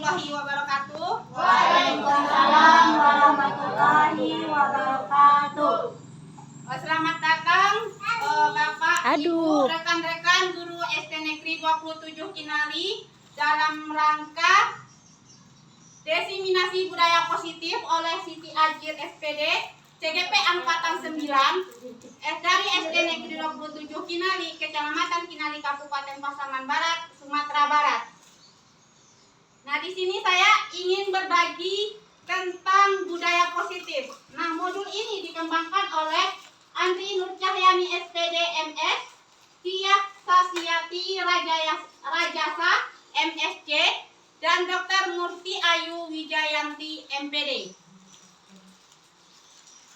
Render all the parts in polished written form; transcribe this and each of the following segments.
warahmatullahi wabarakatuh. Waalaikumsalam warahmatullahi wabarakatuh. Selamat datang Bapak, Aduh. Ibu, rekan-rekan guru SD Negeri 27 Kinali dalam rangka diseminasi budaya positif oleh Siti Ajir SPD CGP Angkatan 9 dari SD Negeri 27 Kinali, Kecamatan Kinali, Kabupaten Pasaman Barat, Sumatera Barat. Nah, di sini saya ingin berbagi tentang budaya positif. Nah, modul ini dikembangkan oleh Andri Nur Cahyani SPD MS, Tia Sasiati Rajasa MSc, dan Dr. Murti Ayu Wijayanti MPD.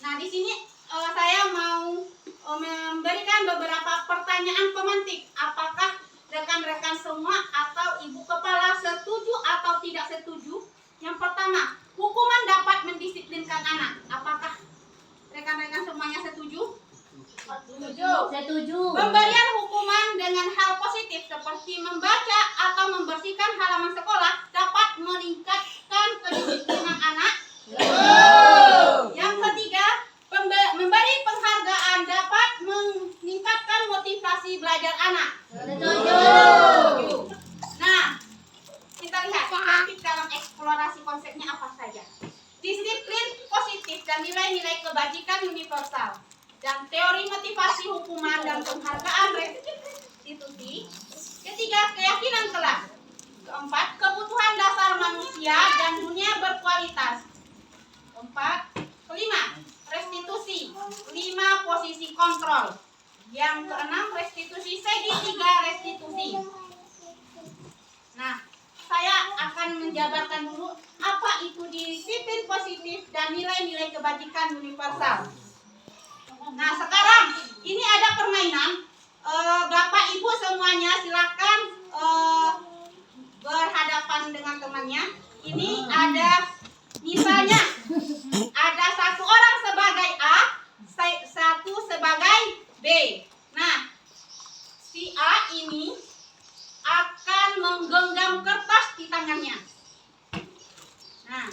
Nah, di sini saya mau memberikan beberapa pertanyaan pemantik. Apakah rekan-rekan semua atau ibu kepala setuju atau tidak setuju? Yang pertama, hukuman dapat mendisiplinkan anak. Apakah rekan-rekan semuanya setuju? Setuju. Pemberian hukuman dengan hal positif seperti membaca atau membersihkan halaman sekolah dapat meningkatkan kedisiplinan anak. Yang ketiga, memberi penghargaan dapat meningkatkan motivasi belajar anak. Setuju. Nah, kita lihat positif dalam eksplorasi konsepnya apa saja. Disiplin positif dan nilai-nilai kebajikan universal, dan teori motivasi hukuman dan penghargaan restitusi. Ketiga, keyakinan kelak. Keempat, kebutuhan dasar manusia dan dunia berkualitas. Kelima, restitusi. 5, posisi kontrol. Yang keenam, restitusi segitiga restitusi. Nah, saya akan menjabarkan dulu apa itu disiplin positif dan nilai-nilai kebajikan universal. Nah, sekarang ini ada permainan. Bapak Ibu semuanya silakan berhadapan dengan temannya. Ini ada misalnya ada satu orang sebagai A, satu sebagai B. Nah, si A ini akan menggenggam kertas di tangannya. Nah,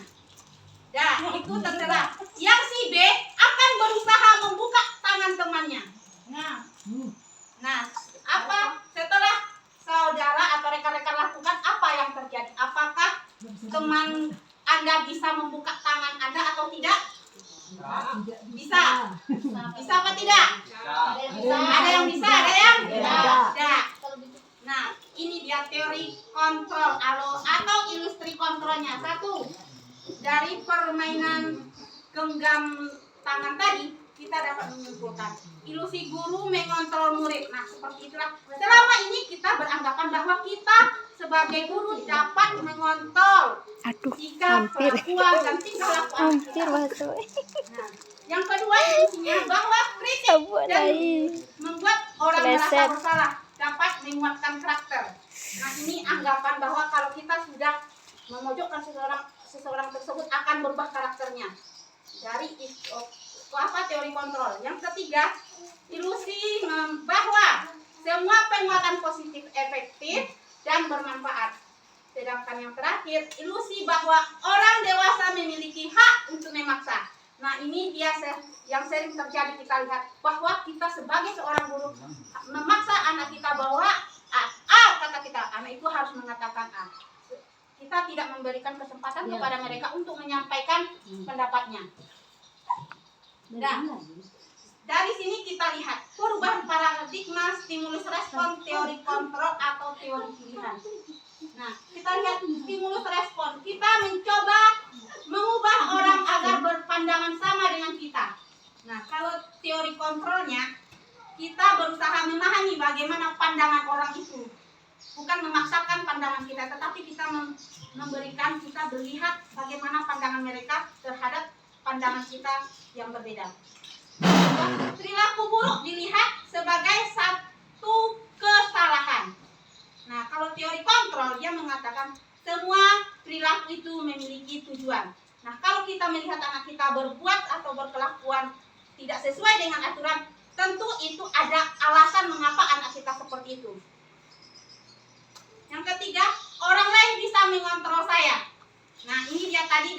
itu terserah. Yang si B akan berusaha membuka tangan temannya. Nah, apa setelah saudara atau rekan-rekan lakukan, apa yang terjadi? Apakah teman Anda bisa membuka tangan Anda atau tidak? Bisa. Bisa apa tidak? Ada yang bisa, ada yang tidak. Nah, ini dia teori kontrol atau ilustri kontrolnya. Satu, dari permainan genggam tangan tadi kita dapat menyimpulkan ilusi guru mengontrol murid. Nah, seperti itulah. Selama ini kita beranggapan bahwa kita sebagai guru dapat mengontrol sikap, perlakuan, dan tingkah laku anak kita. Nah, yang kedua ilusinya bahwa kritik dan membuat orang merasa bersalah dapat menguatkan karakter. Nah, ini anggapan bahwa kalau kita sudah memojokkan seseorang tersebut akan berubah karakternya. Dari teori kontrol. Yang ketiga, ilusi bahwa semua penguatan positif efektif dan bermanfaat. Sedangkan yang terakhir, ilusi bahwa orang dewasa memiliki hak untuk memaksa. Nah, ini dia yang sering terjadi. Kita lihat bahwa kita sebagai seorang guru memaksa anak kita bahwa A kata kita, anak itu harus mengatakan A. Kita tidak memberikan kesempatan kepada mereka untuk menyampaikan pendapatnya. Nah, dari sini kita lihat perubahan paradigma stimulus respon, teori kontrol atau teori pilihan. Nah, kita lihat stimulus respon. Kita mencoba mengubah orang agar berpandangan sama dengan kita. Nah, kalau teori kontrolnya, kita berusaha memahami bagaimana pandangan orang itu. Bukan memaksakan pandangan kita, tetapi kita memberikan, kita melihat bagaimana pandangan mereka terhadap pandangan kita yang berbeda. Perilaku buruk dilihat sebagai satu kesalahan. Nah, kalau teori kontrol dia mengatakan semua perilaku itu memiliki tujuan. Nah, kalau kita melihat anak kita berbuat atau berkelakuan tidak sesuai dengan aturan, tentu itu ada alasan mengapa anak kita seperti itu. Yang ketiga, orang lain bisa mengontrol saya. manusia tadi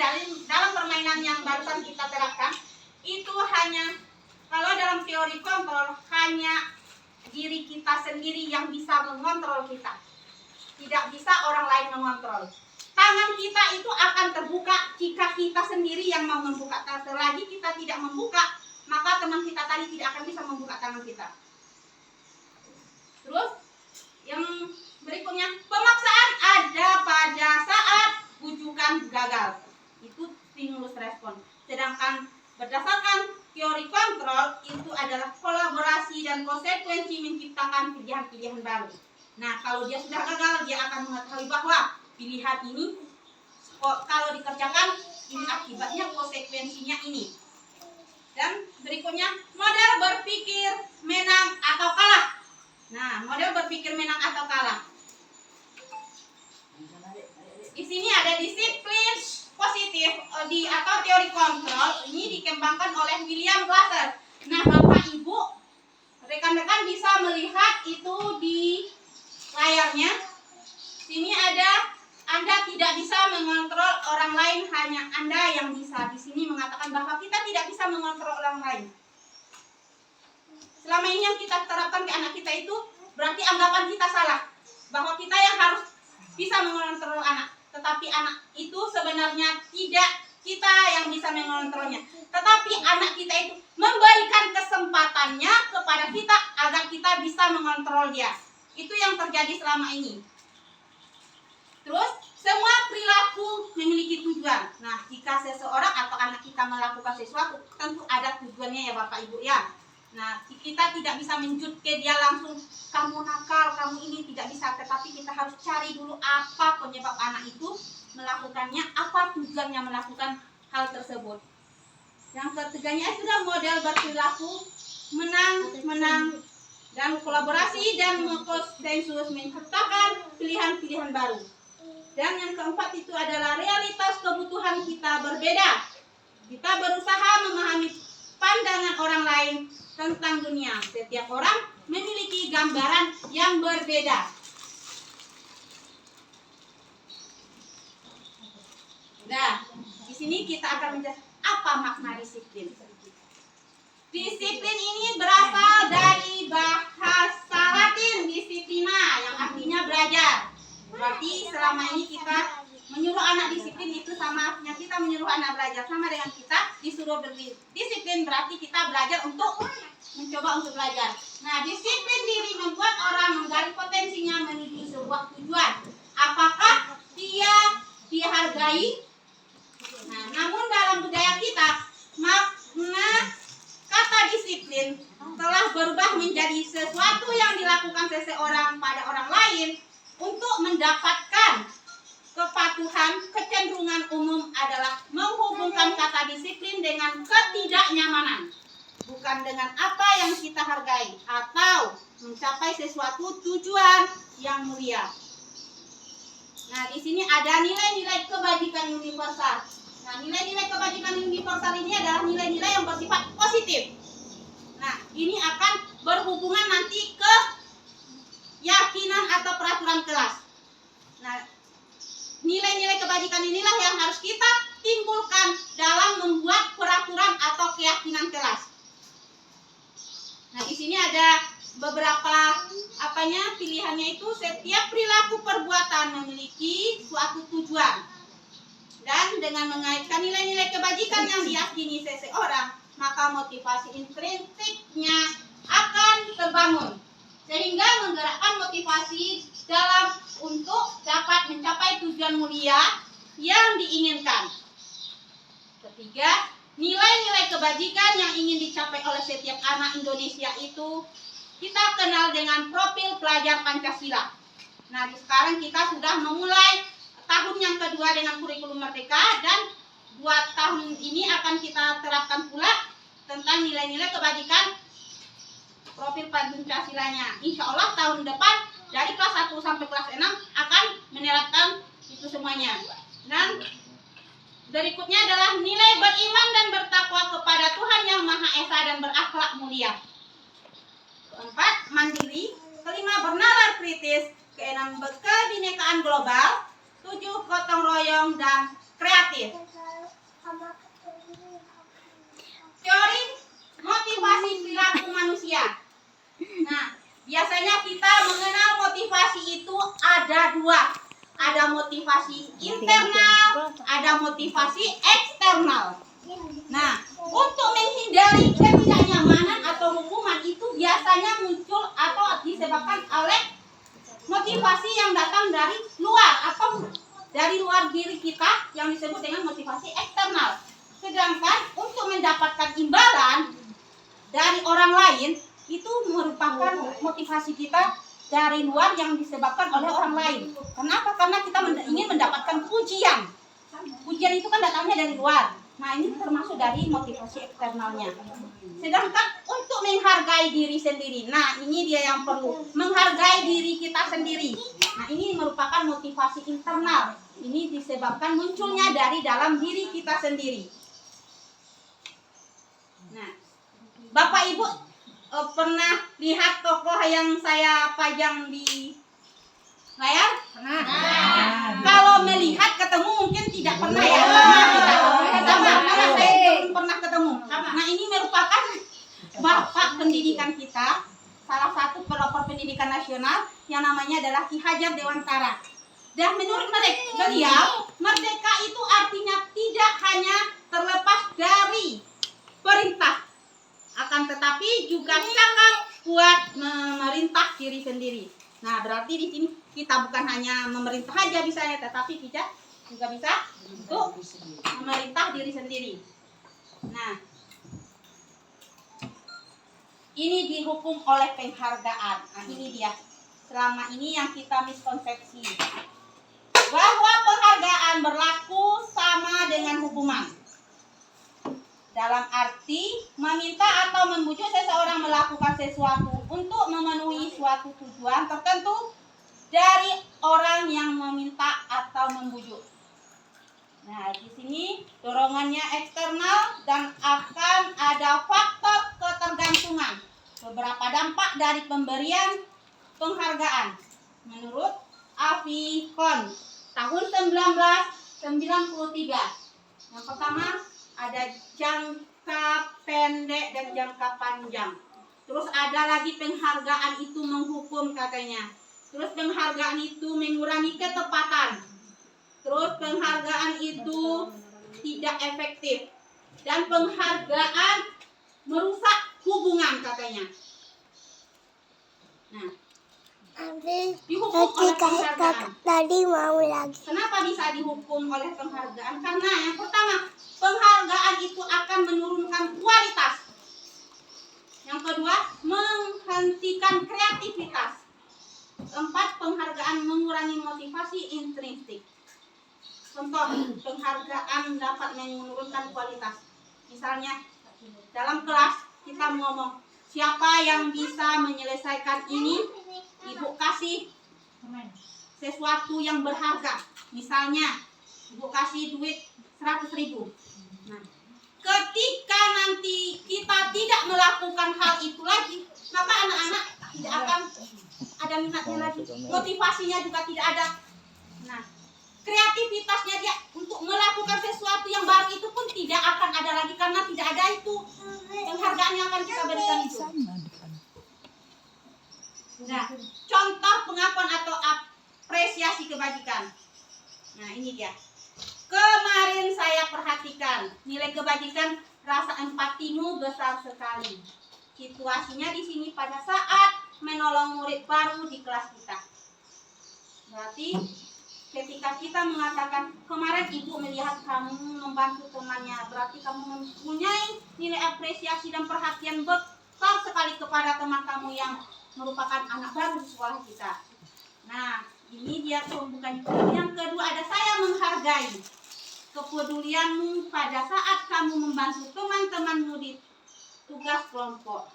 dalam permainan yang barusan kita terapkan itu hanya kalau dalam teori kontrol hanya diri kita sendiri yang bisa mengontrol kita. Tidak bisa orang lain mengontrol. Tangan kita itu akan terbuka jika kita sendiri yang mau membuka. Selagi kita tidak membuka, maka teman kita tadi tidak akan bisa membuka tangan kita. Terus yang berikutnya, pemaksaan ada pada saat bujukan gagal. Itu stimulus respon. Sedangkan berdasarkan teori kontrol itu adalah kolaborasi dan konsekuensi menciptakan pilihan-pilihan baru. Nah, kalau dia sudah gagal, dia akan mengetahui bahwa pilihan ini kalau dikerjakan ini akibatnya konsekuensinya ini. Dan berikutnya, model berpikir menang atau kalah. Nah, model berpikir menang atau kalah. Di sini ada disiplin positif atau teori kontrol. Ini dikembangkan oleh William Glasser. Nah, Bapak Ibu, rekan-rekan bisa melihat itu di layarnya. Sini ada Anda tidak bisa mengontrol orang lain, hanya Anda yang bisa. Di sini mengatakan bahwa kita tidak bisa mengontrol orang lain. Selama ini yang kita terapkan ke anak kita itu berarti anggapan kita salah, bahwa kita yang harus bisa mengontrol anak. Tetapi anak itu sebenarnya tidak kita yang bisa mengontrolnya. Tetapi anak kita itu memberikan kesempatannya kepada kita agar kita bisa mengontrol dia. Itu yang terjadi selama ini. Terus, semua perilaku memiliki tujuan. Nah, jika seseorang atau anak kita melakukan sesuatu, tentu ada tujuannya ya Bapak Ibu ya. Nah, kita tidak bisa menjudge dia langsung, kamu nakal, kamu ini, tidak bisa. Tetapi kita harus cari dulu apa penyebab anak itu melakukannya, apa tujuannya melakukan hal tersebut. Yang ketiganya itu adalah model berperilaku menang, dan kolaborasi dan konsensus menciptakan pilihan-pilihan baru. Dan yang keempat itu adalah realitas kebutuhan kita berbeda. Kita berusaha memahami pandangan orang lain tentang dunia. Setiap orang memiliki gambaran yang berbeda. Nah, di sini kita akan menjelaskan apa makna disiplin. Disiplin ini berasal dari bahasa Latin disiplina, yang artinya belajar. Berarti selama ini kita menyuruh anak disiplin itu sama artinya kita menyuruh anak belajar, sama dengan kita disuruh berdisiplin, berarti kita belajar untuk mencoba untuk belajar. Nah, disiplin diri membuat orang menggali potensinya menuju sebuah tujuan. Apakah dia dihargai? Nah, namun dalam budaya kita makna kata disiplin telah berubah menjadi sesuatu yang dilakukan seseorang pada orang lain untuk mendapatkan kepatuhan. Kecenderungan umum adalah menghubungkan kata disiplin dengan ketidaknyamanan, bukan dengan apa yang kita hargai atau mencapai sesuatu tujuan yang mulia. Nah, di sini ada nilai-nilai kebajikan universal. Nah, nilai-nilai kebajikan universal ini adalah nilai-nilai yang bersifat positif. Nah, ini akan berhubungan nanti ke keyakinan atau peraturan kelas. Nah, nilai-nilai kebajikan inilah yang harus kita timbulkan dalam membuat peraturan atau keyakinan kelas. Nah, di sini ada beberapa pilihannya itu. Setiap perilaku perbuatan memiliki suatu tujuan. Dan dengan mengaitkan nilai-nilai kebajikan yang diyakini seseorang, maka motivasi intrinsiknya akan terbangun, sehingga menggerakkan motivasi dalam untuk dapat mencapai tujuan mulia yang diinginkan. Ketiga, nilai-nilai kebajikan yang ingin dicapai oleh setiap anak Indonesia itu kita kenal dengan profil pelajar Pancasila. Nah, sekarang kita sudah memulai tahun yang kedua dengan kurikulum Merdeka, dan 2 tahun ini akan kita terapkan pula tentang nilai-nilai kebajikan profil Pancasilanya. Insya Allah tahun depan dari kelas 1 sampai kelas 6 akan menerapkan itu semuanya. Dan berikutnya adalah nilai beriman dan bertakwa kepada Tuhan Yang Maha Esa dan berakhlak mulia. Keempat, mandiri. Kelima, bernalar kritis. Keenam, kebinekaan global. 7, gotong royong. Dan kreatif. Teori motivasi perilaku manusia. Nah, biasanya kita mengenal motivasi itu ada dua. Ada motivasi internal, ada motivasi eksternal. Nah, untuk menghindari ketidaknyamanan atau hukuman itu biasanya muncul atau disebabkan oleh motivasi yang datang dari luar atau dari luar diri kita yang disebut dengan motivasi eksternal. Sedangkan untuk mendapatkan imbalan dari orang lain itu merupakan motivasi kita dari luar yang disebabkan oleh orang lain. Kenapa? Karena kita ingin mendapatkan pujian. Pujian itu kan datangnya dari luar. Nah, ini termasuk dari motivasi eksternalnya. Sedangkan untuk menghargai diri sendiri, nah ini dia yang perlu, menghargai diri kita sendiri. Nah, ini merupakan motivasi internal. Ini disebabkan munculnya dari dalam diri kita sendiri. Nah, Bapak Ibu pernah lihat tokoh yang saya pajang di layar? Nah, kalau melihat ketemu mungkin tidak pernah ya. Sama saya belum pernah ketemu. Nah, ini merupakan bapak pendidikan kita, salah satu pelopor pendidikan nasional yang namanya adalah Ki Hajar Dewantara. Dan menurut beliau, merdeka itu artinya tidak hanya terlepas dari perintah, akan tetapi juga cakap kuat memerintah diri sendiri. Nah, berarti di sini kita bukan hanya memerintah saja bisanya, tetapi kita juga bisa untuk memerintah diri sendiri. Nah, ini dihukum oleh penghargaan. Nah, ini dia. Selama ini yang kita miskonsepsi bahwa penghargaan berlaku sama dengan hukuman. Dalam arti meminta atau membujuk seseorang melakukan sesuatu untuk memenuhi suatu tujuan tertentu dari orang yang meminta atau membujuk. Nah, di sini dorongannya eksternal dan akan ada faktor ketergantungan. Beberapa dampak dari pemberian penghargaan menurut Avi Kohn tahun 1993. Yang pertama ada jangka pendek dan jangka panjang. Terus ada lagi penghargaan itu menghukum katanya. Terus penghargaan itu mengurangi ketepatan. Terus penghargaan itu tidak efektif. Dan penghargaan merusak hubungan katanya. Nah, dihukum oleh penghargaan. Tadi mau lagi. Kenapa bisa dihukum oleh penghargaan? Karena yang pertama, penghargaan itu akan menurunkan kualitas. Yang kedua, menghentikan kreativitas. Keempat, penghargaan mengurangi motivasi intrinsik. Contoh, penghargaan dapat menurunkan kualitas. Misalnya, dalam kelas kita ngomong, siapa yang bisa menyelesaikan ini, ibu kasih sesuatu yang berharga. Misalnya, ibu kasih duit 100.000. Nah, ketika nanti kita tidak melakukan hal itu lagi, maka anak-anak tidak akan ada minatnya lagi. Motivasinya juga tidak ada. Nah, kreativitasnya dia untuk melakukan sesuatu yang baru itu pun tidak akan ada lagi karena tidak ada itu penghargaan yang akan kita berikan itu. Nah, contoh pengakuan atau apresiasi kebajikan. Nah, ini dia. Kemarin saya perhatikan nilai kebajikan, rasa empatimu besar sekali. Situasinya di sini pada saat menolong murid baru di kelas kita. Berarti ketika kita mengatakan kemarin ibu melihat kamu membantu temannya, berarti kamu mempunyai nilai apresiasi dan perhatian besar sekali kepada teman kamu yang merupakan anak baru di sekolah kita. Nah, ini dia bukan. Yang kedua ada saya menghargai kepedulianmu pada saat kamu membantu teman-temanmu di tugas kelompok.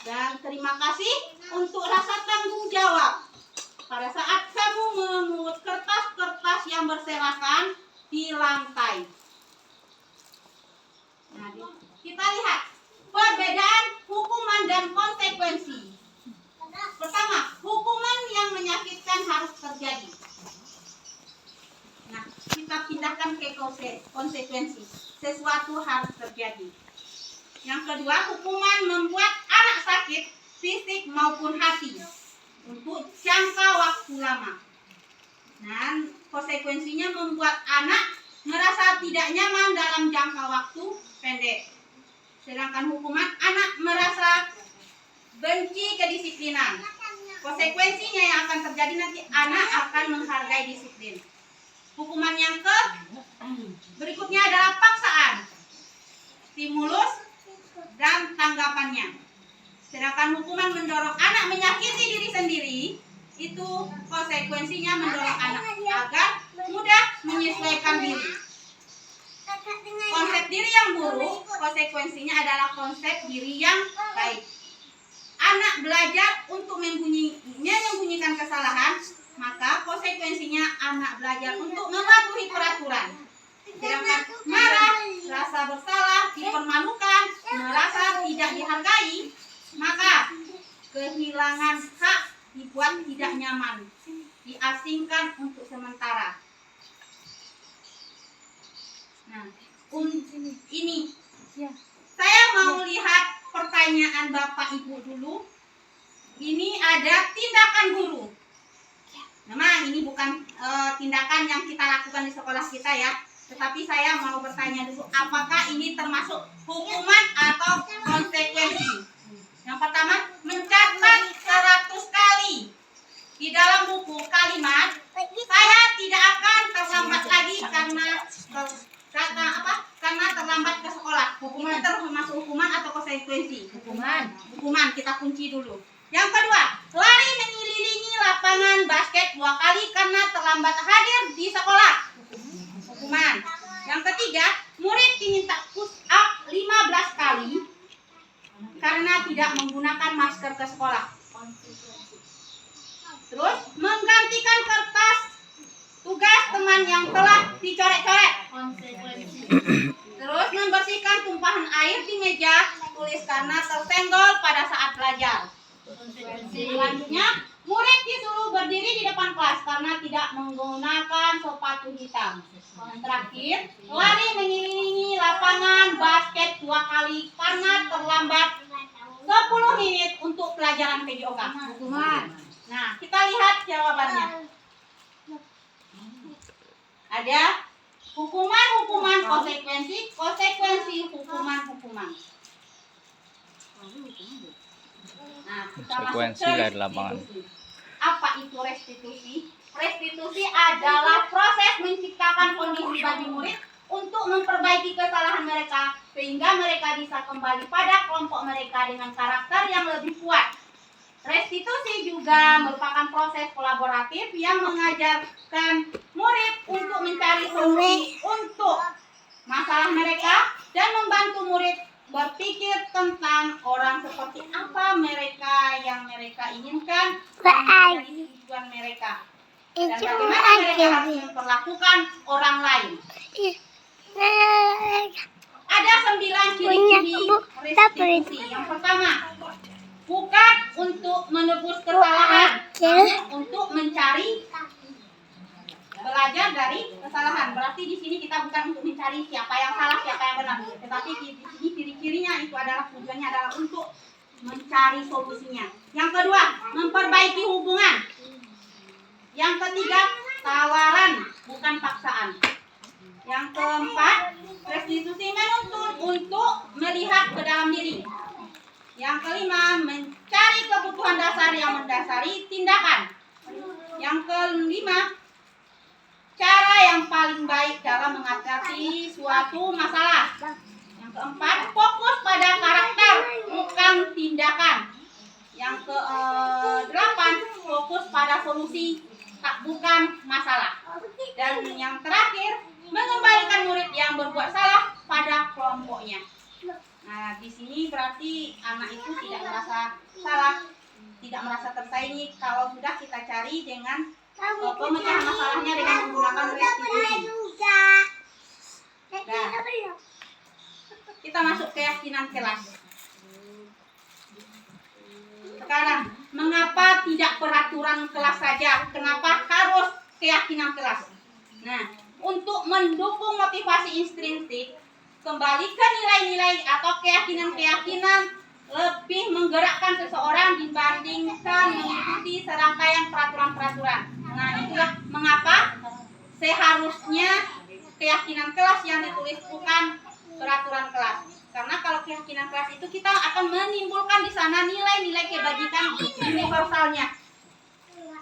Dan terima kasih untuk rasa tanggung jawab pada saat kamu memungut kertas-kertas yang berserakan di lantai. Nah, kita lihat perbedaan hukuman dan konsekuensi. Pertama, hukuman yang menyakitkan harus terjadi. Nah, kita kita pindahkan ke konsekuensi. Sesuatu harus terjadi. Yang kedua, hukuman membuat anak sakit fisik maupun hati untuk jangka waktu lama. Dan konsekuensinya membuat anak merasa tidak nyaman dalam jangka waktu pendek. Sedangkan hukuman anak merasa benci kedisiplinan. Konsekuensinya yang akan terjadi nanti anak akan menghargai disiplin. Hukuman yang berikutnya adalah paksaan, stimulus, dan tanggapannya. Sedangkan hukuman mendorong anak menyakiti diri sendiri, itu konsekuensinya mendorong anak agar mudah menyesuaikan diri. Konsep diri yang buruk, konsekuensinya adalah konsep diri yang baik. Anak belajar untuk menyembunyikan kesalahan, maka konsekuensinya anak belajar untuk mematuhi peraturan. Sedangkan marah, rasa bersalah, dipermalukan, merasa tidak dihargai, maka kehilangan hak dibuat tidak nyaman, diasingkan untuk sementara. Nah, ini saya mau lihat pertanyaan Bapak Ibu dulu. Ini ada tindakan guru. Memang ini bukan tindakan yang kita lakukan di sekolah kita ya. Tetapi saya mau bertanya dulu, apakah ini termasuk hukuman atau konsekuensi? Yang pertama, mencatat 100 kali di dalam buku kalimat, saya tidak akan terlambat lagi karena terlambat ke sekolah. Hukuman termasuk hukuman atau konsekuensi? Hukuman, kita kunci dulu. Yang kedua, lari mengelilingi lapangan basket 2 kali karena terlambat hadir di sekolah. Hukuman. Yang ketiga, murid diminta push up 15 kali karena tidak menggunakan masker ke sekolah. Terus, menggantikan kertas tugas teman yang telah dicoret-coret. Terus, membersihkan tumpahan air di meja tulis karena tersenggol pada saat belajar. Selanjutnya, murid disuruh berdiri di depan kelas karena tidak menggunakan sepatu hitam. Yang terakhir, lari mengelilingi lapangan basket 2 kali karena terlambat 10 menit untuk pelajaran PJOK. Nah, kita lihat jawabannya. Ada hukuman, konsekuensi, hukuman. Nah, Konsekuensi dari lapangan. Apa itu restitusi? Restitusi adalah proses menciptakan kondisi bagi murid untuk memperbaiki kesalahan mereka sehingga mereka bisa kembali pada kelompok mereka dengan karakter yang lebih kuat. Restitusi juga merupakan proses kolaboratif yang mengajarkan murid untuk mencari solusi untuk masalah mereka dan membantu murid berpikir tentang orang seperti apa mereka yang mereka inginkan dan menjadi tujuan mereka dan bagaimana mereka harus memperlakukan orang lain. Ada 9 ciri-ciri restitusi. Yang pertama, bukan untuk menebus kesalahan, namun untuk mencari belajar dari kesalahan. Berarti di sini kita bukan untuk mencari siapa yang salah, siapa yang benar, tetapi di sini ciri-cirinya itu adalah tujuannya adalah untuk mencari solusinya. Yang kedua, memperbaiki hubungan. Yang ketiga, tawaran, bukan paksaan. Yang keempat, restitusi menuntut untuk melihat ke dalam diri. Yang kelima, mencari kebutuhan dasar yang mendasari tindakan. Yang kelima, cara yang paling baik dalam mengatasi suatu masalah. Yang keempat, fokus pada karakter, bukan tindakan. Yang ke-8, fokus pada solusi, bukan masalah. Dan yang terakhir, mengembalikan murid yang berbuat salah pada kelompoknya. Nah, di sini berarti anak itu tidak merasa salah, tidak merasa tersaingi kalau sudah kita cari dengan pemecahan masalahnya dengan menggunakan restitusi. Nah, kita masuk keyakinan kelas. Sekarang, mengapa tidak peraturan kelas saja? Kenapa harus keyakinan kelas? Nah, untuk mendukung motivasi intrinsik, kembali ke nilai-nilai atau keyakinan-keyakinan lebih menggerakkan seseorang dibandingkan mengikuti serangkaian peraturan-peraturan. Nah, itulah mengapa seharusnya keyakinan kelas yang ditulis bukan peraturan kelas. Karena kalau keyakinan kelas itu kita akan menimbulkan di sana nilai-nilai kebajikan universalnya.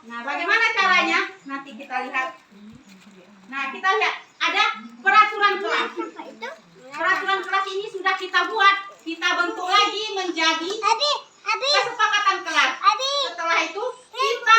Nah, bagaimana caranya? Nanti kita lihat. Nah, kita lihat ada peraturan kelas. Peraturan kelas ini sudah kita buat, kita bentuk lagi menjadi kesepakatan kelas. Setelah itu kita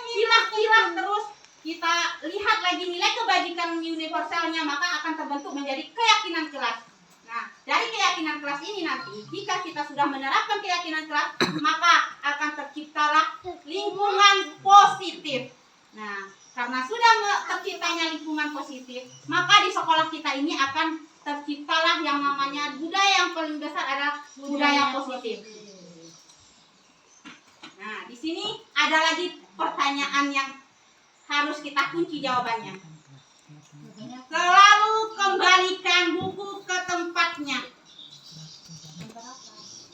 pilah-pilah terus, kita lihat lagi nilai kebajikan universalnya, maka akan terbentuk menjadi keyakinan kelas. Nah, dari keyakinan kelas ini nanti, jika kita sudah menerapkan keyakinan kelas, maka akan terciptalah lingkungan positif. Nah, karena sudah terciptanya lingkungan positif, maka di sekolah kita ini akan terciptalah yang namanya budaya yang paling besar adalah budaya positif. Nah, di sini ada lagi pertanyaan yang harus kita kunci jawabannya. Selalu kembalikan buku ke tempatnya.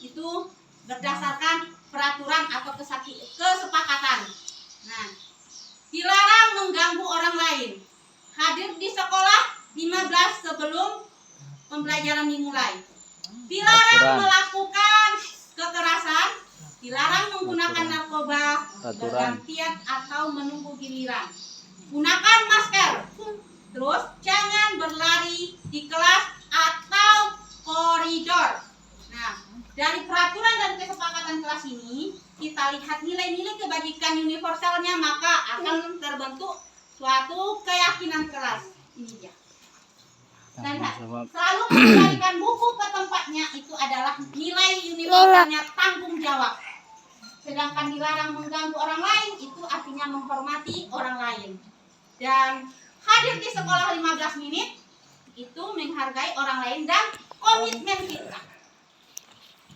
Itu berdasarkan peraturan atau kesepakatan. Nah, dilarang mengganggu orang lain. Hadir di sekolah 15 sebelum pembelajaran dimulai. Dilarang melakukan kekerasan. Dilarang menggunakan narkoba bergantian atau menunggu giliran. Gunakan masker. Terus jangan berlari di kelas atau koridor. Nah, dari peraturan dan kesepakatan kelas ini kita lihat nilai-nilai kebajikan universalnya, maka akan terbentuk suatu keyakinan kelas. Ini dia. Kita lihat, selalu mengembalikan buku ke tempatnya itu adalah nilai universalnya tanggung jawab. Sedangkan dilarang mengganggu orang lain itu artinya menghormati orang lain. Dan hadir di sekolah 15 menit itu menghargai orang lain dan komitmen kita.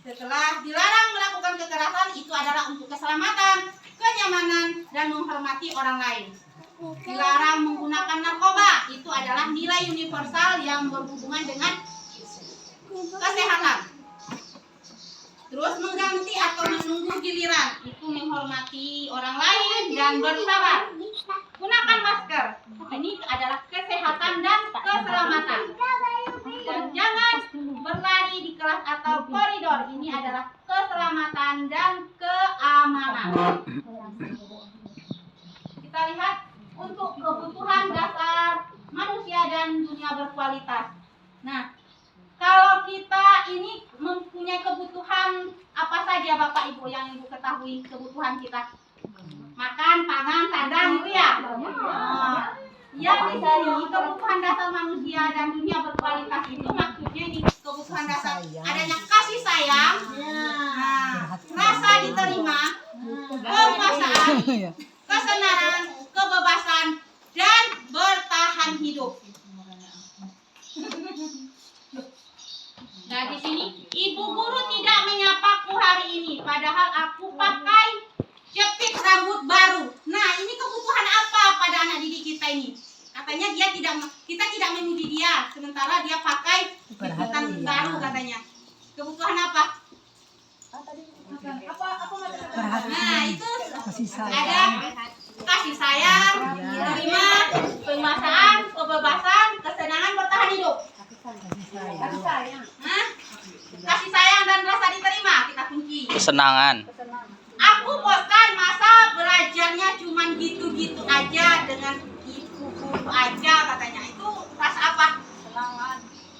Setelah dilarang melakukan kekerasan itu adalah untuk keselamatan, kenyamanan, dan menghormati orang lain. Dilarang menggunakan narkoba itu adalah nilai universal yang berhubungan dengan kesehatan. Terus mengganti atau menunggu giliran itu menghormati orang lain dan bersabar. Gunakan masker. Ini adalah kesehatan dan keselamatan. Dan jangan berlari di kelas atau koridor. Ini adalah keselamatan dan keamanan. Kita lihat untuk kebutuhan dasar manusia dan dunia berkualitas. Nah, kalau kita ini mempunyai kebutuhan apa saja Bapak Ibu yang Ibu ketahui kebutuhan kita? Makan, pangan, sandang itu ya. Yang di sini kebutuhan dasar manusia dan dunia berkualitas itu maksudnya ini kebutuhan dasar adanya kasih sayang, rasa diterima, kekuasaan, kesenangan, kebebasan, dan bertahan hidup. Nah, di sini ibu guru tidak menyapaku hari ini, padahal aku pakai jepit rambut baru. Nah, ini kebutuhan apa pada anak didik kita ini? Katanya kita tidak memuji dia, sementara dia pakai jepitan baru katanya. Kebutuhan apa? Nah, itu ada kasih sayang, diterima, penguasaan, kebebasan, kesenangan, bertahan hidup. Kasih sayang dan rasa diterima kita kunci. Kesenangan. Aku bosan masa belajarnya cuman gitu-gitu aja dengan ibu guru aja katanya. Itu rasa apa?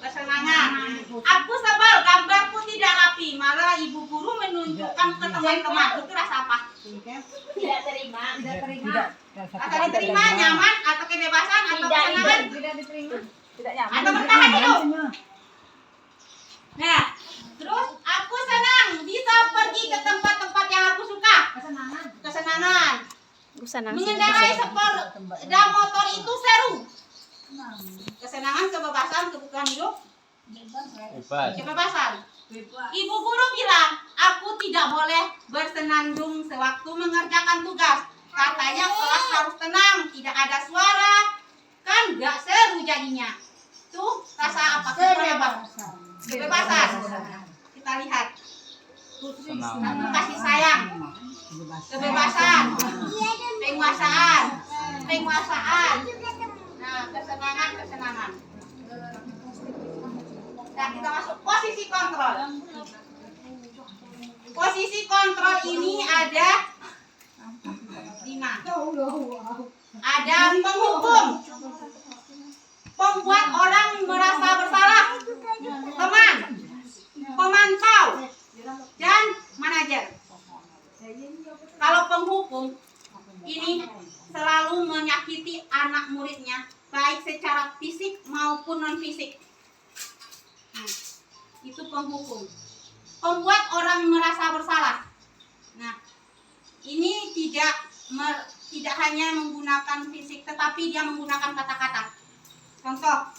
Kesenangan. Aku sebel gambarku tidak rapi, malah ibu guru menunjukkan ke teman-teman. Itu rasa apa? Tidak terima. Rasa diterima, nyaman atau kebebasan atau kesenangan? Atau bertahan hidup. Nah, terus aku senang bisa pergi ke tempat-tempat yang aku suka. Kesenangan. Mengendarai sepeda motor itu seru. Kesenangan, kebebasan, kebutuhan hidup. Kebebasan. Ibu guru bilang, aku tidak boleh bersenandung sewaktu mengerjakan tugas. Katanya kelas harus tenang, tidak ada suara. Kan gak seru jadinya? Tuh rasa apa? Kebebasan. Kita lihat. Senang. Satu, kasih sayang, kebebasan, penguasaan. Nah, kesenangan. Nah, kita masuk posisi kontrol. Posisi kontrol ini ada 5. Ada penghukum, pembuat orang merasa bersalah, teman, pemantau, dan manajer. Kalau penghukum ini selalu menyakiti anak muridnya, baik secara fisik maupun non fisik. Nah, itu penghukum. Pembuat orang merasa bersalah. Nah, ini tidak hanya menggunakan fisik, tetapi dia menggunakan kata-kata. Contoh,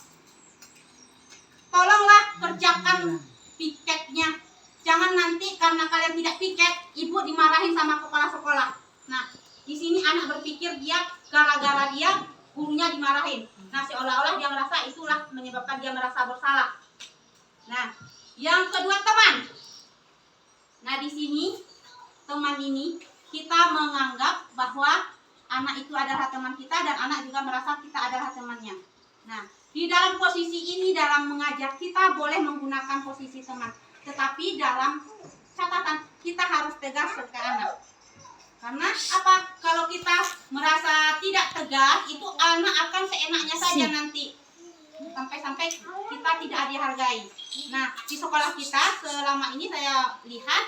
tolonglah kerjakan piketnya. Jangan nanti karena kalian tidak piket, ibu dimarahin sama kepala sekolah. Nah, di sini anak berpikir dia gara-gara dia gurunya dimarahin. Nah, seolah-olah dia merasa itulah menyebabkan dia merasa bersalah. Nah, yang kedua teman. Nah, di sini teman ini kita menganggap bahwa anak itu adalah teman kita dan anak juga merasa kita adalah temannya. Nah, di dalam posisi ini dalam mengajar kita boleh menggunakan posisi teman. Tetapi dalam catatan kita harus tegas ke anak. Karena apa? Kalau kita merasa tidak tegas, itu anak akan seenaknya saja nanti. Sampai-sampai kita tidak dihargai. Nah, di sekolah kita selama ini saya lihat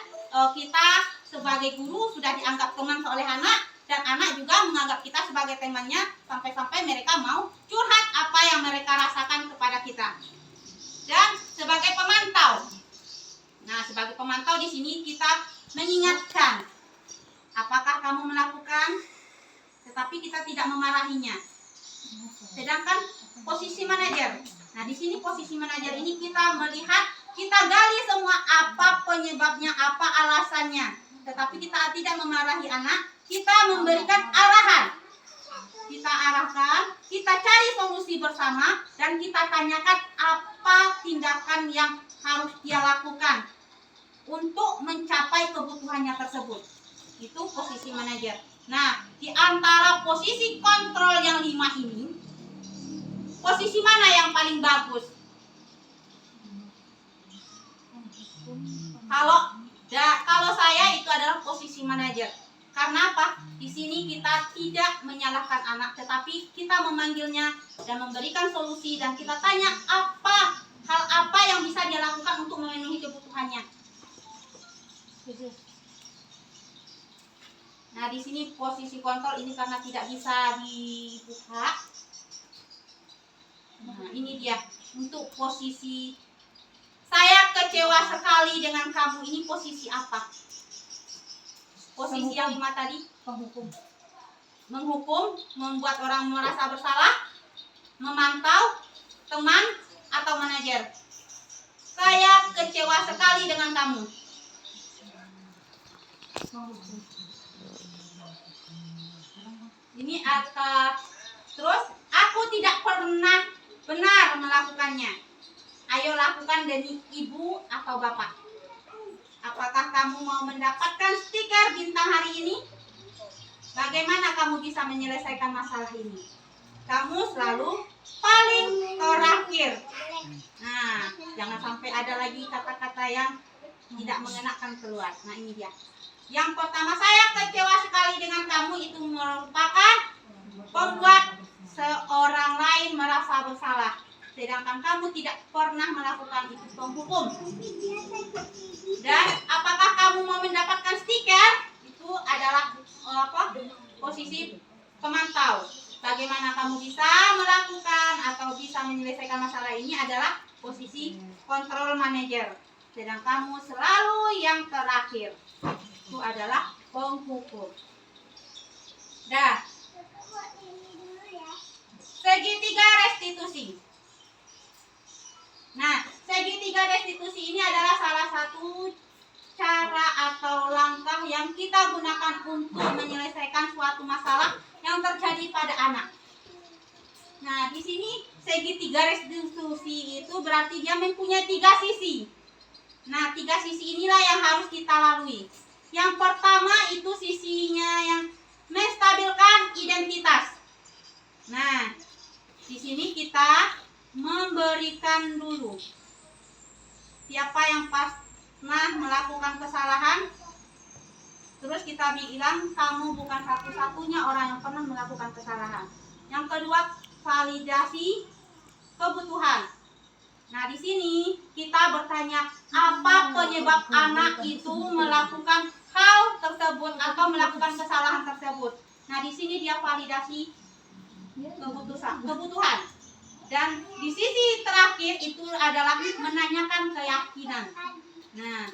kita sebagai guru sudah dianggap teman oleh anak dan anak juga menganggap kita sebagai temannya sampai-sampai mereka mau curhat apa yang mereka rasakan kepada kita. Dan sebagai pemantau. Nah, sebagai pemantau di sini kita mengingatkan apakah kamu melakukan, tetapi kita tidak memarahinya. Sedangkan posisi manajer. Nah, di sini posisi manajer ini kita melihat, kita gali semua apa penyebabnya, apa alasannya. Tetapi kita tidak memarahi anak, kita memberikan arahan. Kita arahkan, kita cari solusi bersama, dan kita tanyakan apa tindakan yang harus dia lakukan untuk mencapai kebutuhannya tersebut. Itu posisi manajer. Nah, di antara posisi kontrol yang 5 ini, posisi mana yang paling bagus? Kalau saya itu adalah posisi manajer. Karena apa? Di sini kita tidak menyalahkan anak, tetapi kita memanggilnya dan memberikan solusi dan kita tanya hal apa yang bisa dia lakukan untuk memenuhi kebutuhannya. Nah, di sini posisi kontrol ini karena tidak bisa dibuka. Nah, ini dia untuk posisi saya kecewa sekali dengan kamu. Ini posisi apa? Posisi yang 5 tadi? Menghukum, membuat orang merasa bersalah, memantau, teman, atau manajer. Saya kecewa sekali dengan kamu. Ini terus aku tidak pernah benar melakukannya. Ayo lakukan demi ibu atau bapak. Apakah kamu mau mendapatkan stiker bintang hari ini? Bagaimana kamu bisa menyelesaikan masalah ini? Kamu selalu paling terakhir. Nah, jangan sampai ada lagi kata-kata yang tidak mengenakan keluar. Nah, ini dia. Yang pertama, saya kecewa sekali dengan kamu, itu merupakan membuat seorang lain merasa bersalah. Sedangkan kamu tidak pernah melakukan itu, penghukum. Dan apakah kamu mau mendapatkan stiker? Itu adalah posisi pemantau. Bagaimana kamu bisa melakukan atau bisa menyelesaikan masalah ini adalah posisi kontrol manajer. Sedang kamu selalu yang terakhir. Itu adalah penghukum. Dah. Segitiga restitusi. Nah, segitiga restitusi ini adalah salah satu cara atau langkah yang kita gunakan untuk menyelesaikan suatu masalah yang terjadi pada anak. Nah, di sini segitiga restitusi itu berarti dia mempunyai 3 sisi. Nah, 3 sisi inilah yang harus kita lalui. Yang pertama itu sisinya yang menstabilkan identitas. Nah, di sini kita memberikan dulu siapa yang pernah melakukan kesalahan. Terus kita bilang kamu bukan satu-satunya orang yang pernah melakukan kesalahan. Yang kedua, validasi kebutuhan. Nah, di sini kita bertanya apa penyebab anak itu melakukan hal tersebut atau melakukan kesalahan tersebut. Nah, di sini dia validasi kebutuhan. Dan di sisi terakhir itu adalah menanyakan keyakinan. Nah,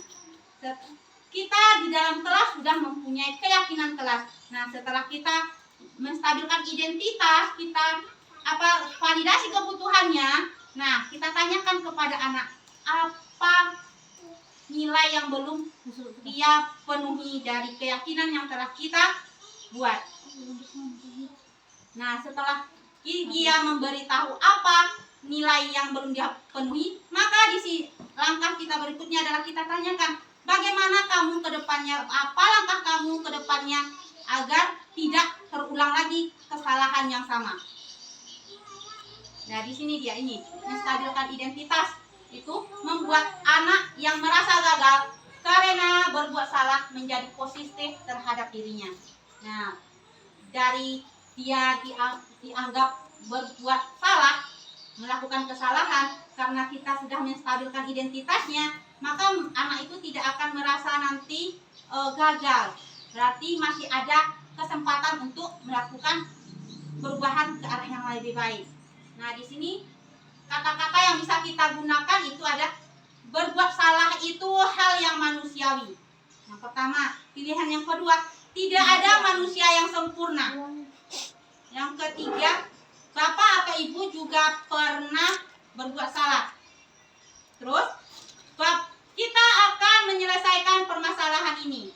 kita di dalam kelas sudah mempunyai keyakinan kelas. Nah, setelah kita menstabilkan identitas, kita validasi kebutuhannya. Nah, kita tanyakan kepada anak apa nilai yang belum dia penuhi dari keyakinan yang telah kita buat. Nah, setelah dia memberitahu apa nilai yang belum dia penuhi, maka di langkah kita berikutnya adalah kita tanyakan bagaimana kamu ke depannya, apa langkah kamu ke depannya agar tidak terulang lagi kesalahan yang sama. Nah, di sini dia ini menstabilkan identitas itu membuat anak yang merasa gagal karena berbuat salah menjadi positif terhadap dirinya. Nah, dari dia dianggap berbuat salah, melakukan kesalahan karena kita sudah menstabilkan identitasnya, maka anak itu tidak akan merasa nanti gagal. Berarti masih ada kesempatan untuk melakukan perubahan ke arah yang lebih baik. Nah, di sini kata-kata yang bisa kita gunakan itu ada berbuat salah itu hal yang manusiawi. Yang pertama, pilihan yang kedua, tidak ada manusia yang sempurna. Yang ketiga, bapak atau ibu juga pernah berbuat salah. Terus, kita akan menyelesaikan permasalahan ini.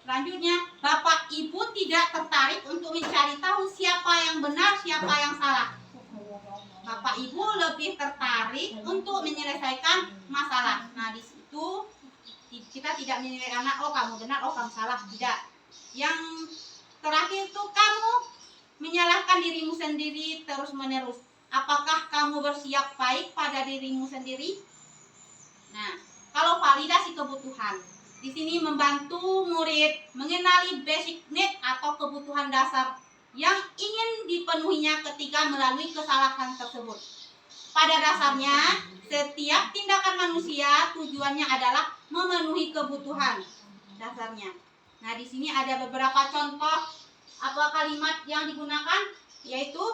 Selanjutnya, bapak ibu tidak tertarik untuk mencari tahu siapa yang benar, siapa yang salah. Bapak ibu lebih tertarik untuk menyelesaikan masalah. Nah, di situ kita tidak menilai anak, oh kamu benar, oh kamu salah. Tidak. Yang terakhir itu kamu menyalahkan dirimu sendiri terus menerus. Apakah kamu bersiap baik pada dirimu sendiri? Nah, kalau validasi kebutuhan, di sini membantu murid mengenali basic need atau kebutuhan dasar yang ingin dipenuhinya ketika melalui kesalahan tersebut. Pada dasarnya, setiap tindakan manusia tujuannya adalah memenuhi kebutuhan dasarnya. Nah, di sini ada beberapa contoh kalimat yang digunakan, yaitu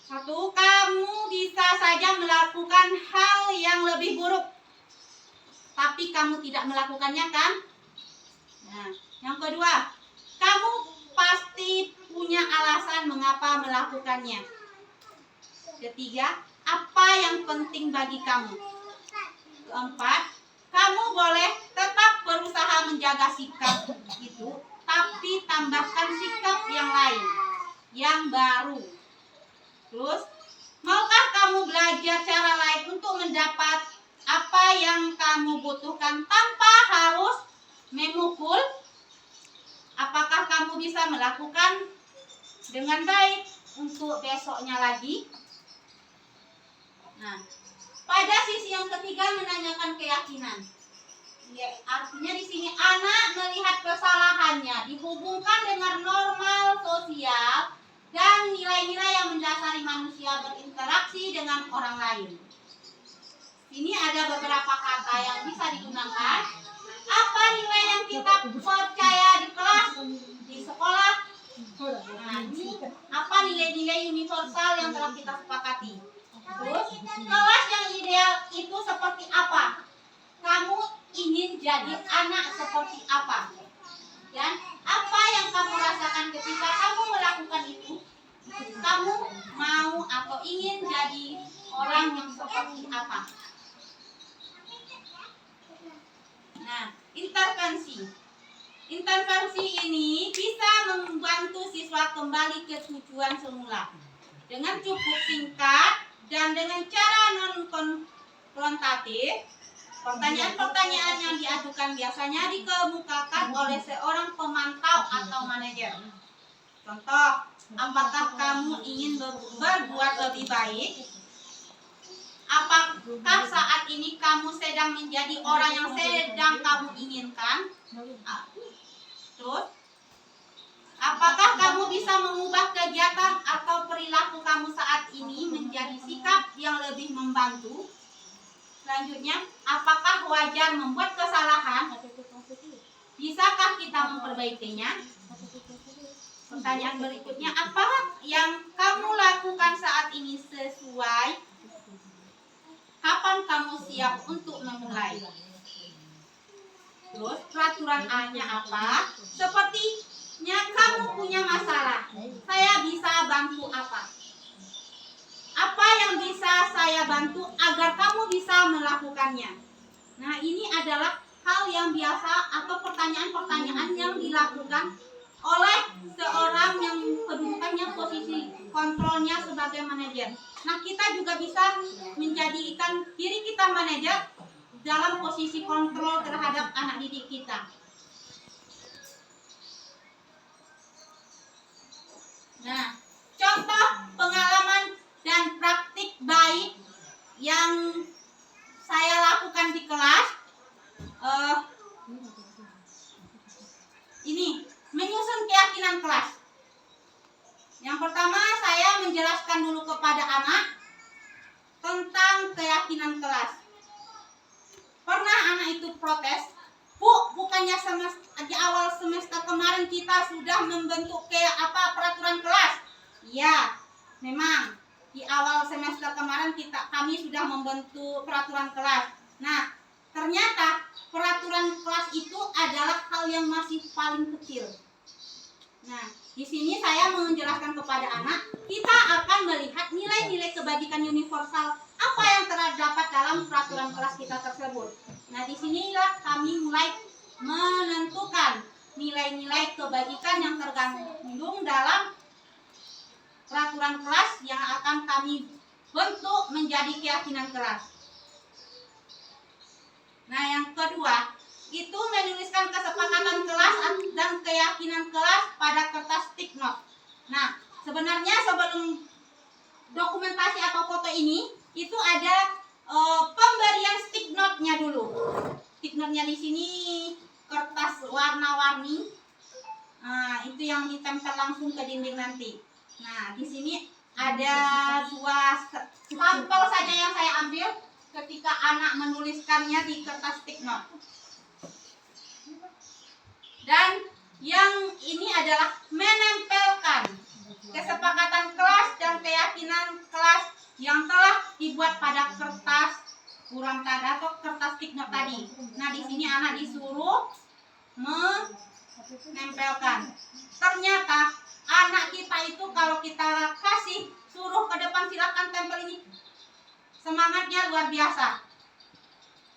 1. Kamu bisa saja melakukan hal yang lebih buruk, tapi kamu tidak melakukannya, kan? Nah, yang kedua, kamu pasti punya alasan mengapa melakukannya. Ketiga, apa yang penting bagi kamu? Keempat, kamu boleh tetap berusaha menjaga sikap itu, tapi tambahkan sikap yang lain, yang baru. Terus, maukah kamu belajar cara lain untuk mendapat apa yang kamu butuhkan tanpa harus memukul? Apakah kamu bisa melakukan dengan baik untuk besoknya lagi? Nah, pada sisi yang ketiga menanyakan keyakinan. Ya, artinya di sini anak melihat kesalahannya dihubungkan dengan normal sosial dan nilai-nilai yang mendasari manusia berinteraksi dengan orang lain. Ini ada beberapa kata yang bisa digunakan. Apa nilai yang kita percaya di kelas, di sekolah? Nah, ini apa nilai-nilai universal yang telah kita sepakati? Terus, kelas yang ideal itu seperti apa? Kamu ingin jadi anak seperti apa? Dan apa yang kamu rasakan ketika kamu melakukan itu? Kamu mau atau ingin jadi orang yang seperti apa? Nah, intervensi. Intervensi ini bisa membantu siswa kembali ke tujuan semula. dengan cukup singkat dan dengan cara non-konfrontatif. Pertanyaan-pertanyaan yang diajukan biasanya dikemukakan oleh seorang pemantau atau manajer. Contoh, apakah kamu ingin berbuat lebih baik? Apakah saat ini kamu sedang menjadi orang yang sedang kamu inginkan? Terus, apakah kamu bisa mengubah kegiatan atau perilaku kamu saat ini menjadi sikap yang lebih membantu? Selanjutnya, apakah wajar membuat kesalahan? Bisakah kita memperbaikinya? Pertanyaan berikutnya, apa yang kamu lakukan saat ini sesuai? Kapan kamu siap untuk memulai? Terus, peraturan A-nya apa? Sepertinya kamu punya masalah. Saya bisa bantu apa? Apa yang bisa saya bantu agar kamu bisa melakukannya? Nah, ini adalah hal yang biasa atau pertanyaan-pertanyaan yang dilakukan oleh seorang yang kedudukannya posisi kontrolnya sebagai manajer. Nah, kita juga bisa menjadikan diri kita manajer dalam posisi kontrol terhadap anak didik kita. Nah, contoh pengalaman dan praktik baik yang saya lakukan di kelas ini menyusun keyakinan kelas. Yang pertama, saya menjelaskan dulu kepada anak tentang keyakinan kelas. Pernah anak itu protes, "Bu, bukannya di awal semester kemarin kita sudah membentuk peraturan kelas?" Iya, memang di awal semester kemarin kami sudah membentuk peraturan kelas. Nah, ternyata peraturan kelas itu adalah hal yang masih paling kecil. Nah, di sini saya menjelaskan kepada anak, kita akan melihat nilai-nilai kebajikan universal apa yang terdapat dalam peraturan kelas kita tersebut. Nah, disinilah kami mulai menentukan nilai-nilai kebajikan yang terkandung dalam peraturan kelas yang akan kami bentuk menjadi keyakinan kelas. Nah, yang kedua, itu menuliskan kesepakatan kelas dan keyakinan kelas pada kertas stick note. Nah, sebenarnya sebelum dokumentasi atau foto ini, itu ada pemberian stick note-nya dulu. Stick note-nya di sini kertas warna-warni. Nah, itu yang ditempel langsung ke dinding nanti. Nah, di sini ada 2 sampel saja yang saya ambil ketika anak menuliskannya di kertas stick note. Dan yang ini adalah menempelkan kesepakatan kelas dan keyakinan kelas yang telah dibuat pada kertas kurang tanda atau kertas stick note tadi. Nah, di sini anak disuruh menempelkan. Ternyata anak kita itu kalau kita kasih suruh ke depan silakan tempel ini, semangatnya luar biasa.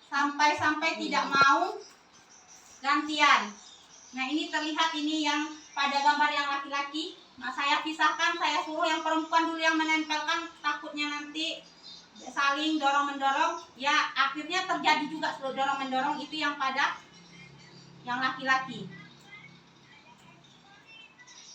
Sampai-sampai tidak mau gantian. Nah, ini terlihat ini yang pada gambar yang laki-laki. Nah, saya pisahkan, saya suruh yang perempuan dulu yang menempelkan, takutnya nanti saling dorong-mendorong. Ya, akhirnya terjadi juga dorong-mendorong, itu yang pada yang laki-laki.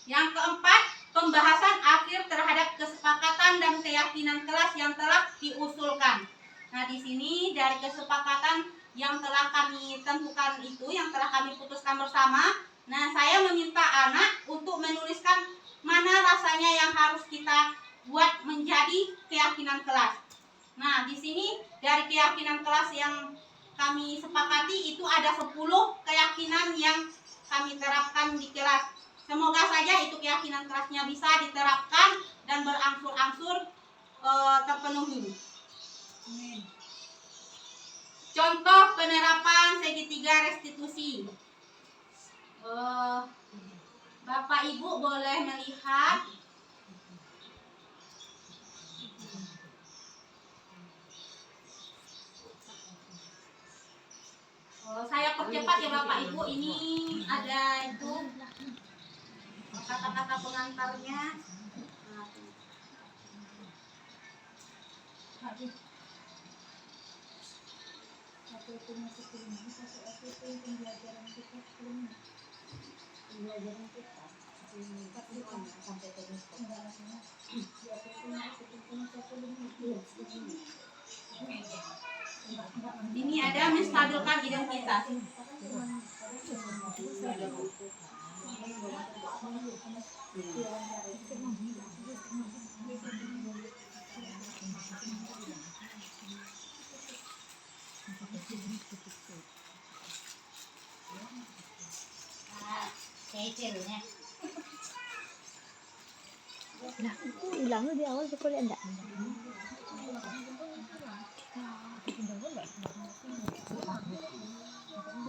Yang keempat, pembahasan akhir terhadap kesepakatan dan keyakinan kelas yang telah diusulkan. Nah, di sini dari kesepakatan yang telah kami tentukan itu, yang telah kami putuskan bersama, nah saya meminta anak untuk menuliskan mana rasanya yang harus kita buat menjadi keyakinan kelas. Nah, di sini dari keyakinan kelas yang kami sepakati itu ada 10 keyakinan yang kami terapkan di kelas. Semoga saja itu keyakinan kelasnya bisa diterapkan dan berangsur-angsur terpenuhi. Contoh penerapan segitiga restitusi. Bapak Ibu boleh melihat. Saya percepat ya Bapak Ibu, ini ada itu kata-kata pengantarnya. Ini ada menstabilkan identitas. Lah, hilang di awal sekolah enggak?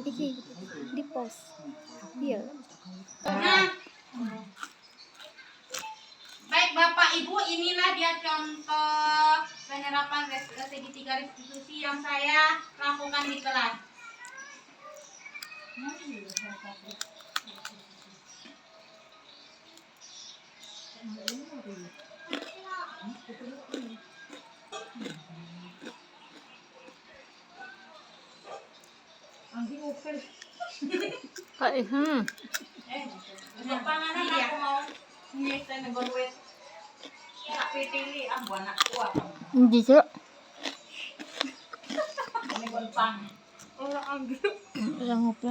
Iki di pos. Iya. Nah, baik Bapak Ibu, inilah dia contoh penerapan segitiga restitusi yang saya lakukan di kelas. Untuk panganan aku mau nyekten ngegon wet. Tak pitili ambu anak kuat. Di sini. Ngegon pang. Orang ngopi.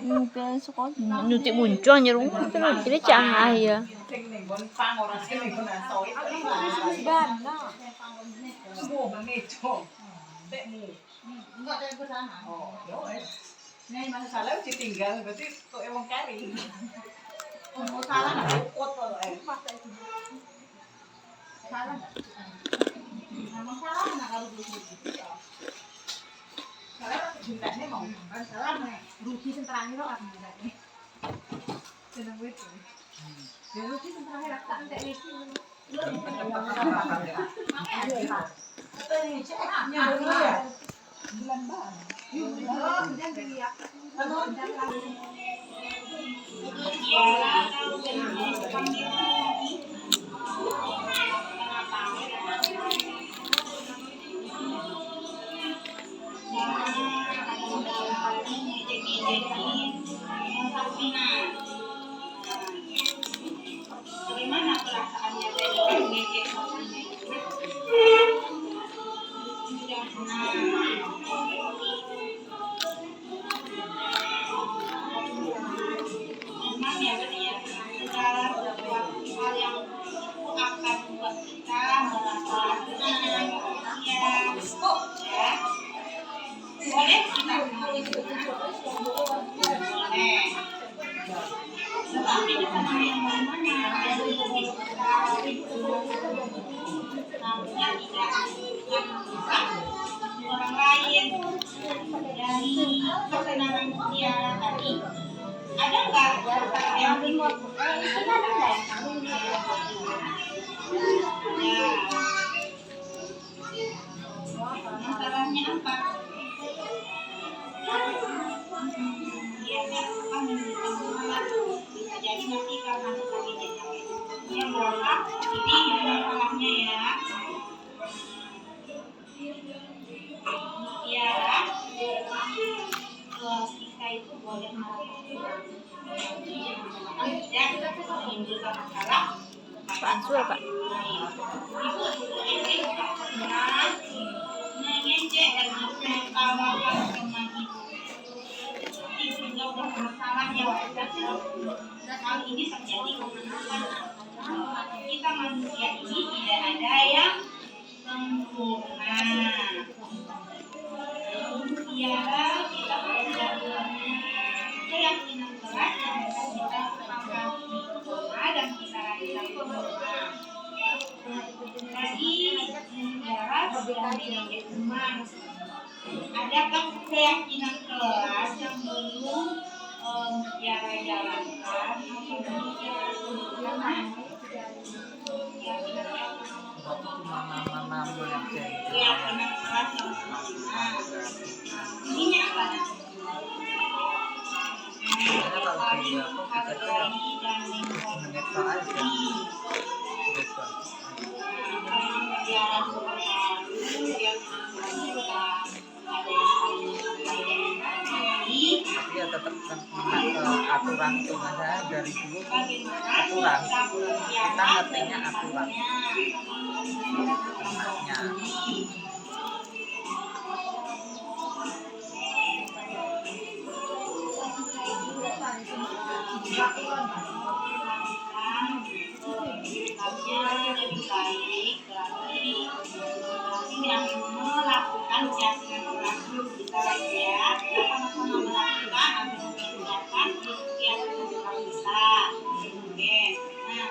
Ngopi sekolah. Nuti muncul nyerung. Ini canggah ya. Sing ngegon pang orang sing ngegon asoy. Semua memeco. Tekmu. Enggak ada ke sana. Oh, yo wes. Nih masalah sih tinggal berarti kok emang kari. Oh, salah enggak ukut kalau salah enggak? Masalah enggak kalau begitu ya. Salah cintanya mau salah nih. Rugi senterane kok aku ndane. Seneng wis. Ya rugi senterane rak tak entek iki. Makanya ini cek nyambung ya. Bulan banget. Bagaimana perasaannya dari ngejek memang ya berarti ya segala hal yang akan membuat kita merasa tenang, bahagia, ya. Boleh kita boleh. Tetapi di sana yang mana yang namanya tidak akan orang lain dari kesenangan mutiara tadi. Ada nggak yang ya masalahnya apa? Dia akan bisa jadi nanti karena sekali yang berapa ini masalahnya ya. Mutiara kita itu boleh menimbulkan masalah. Ansur, Pak. Mengejek dan menertawakan teman ibu. Ibunya udah masalah yang dan hal ini terjadi karena kita manusia ini tidak ada yang sempurna. Mutiara kita tidak punya keyakinan keras yang kita sepakati dan kita rasakan sempurna. Jadi mutiara dari teman. Adakah keyakinan keras yang belum mutiara jalankan? Keyakinan keras yang sempurna. Ini apa? Hargai dan menghormati. mutiara terbaru yang menghasilkan ada yang paling jadi Tapi ya tetap aturan itu ada dari dulu kan aturan. Kita ngertinya aturan. Ternaknya. lebih baik lagi yang melakukan jaminan berlaku kita lagi ya sama-sama melakukan agar mempersiapkan kegiatan kita. Oke, nah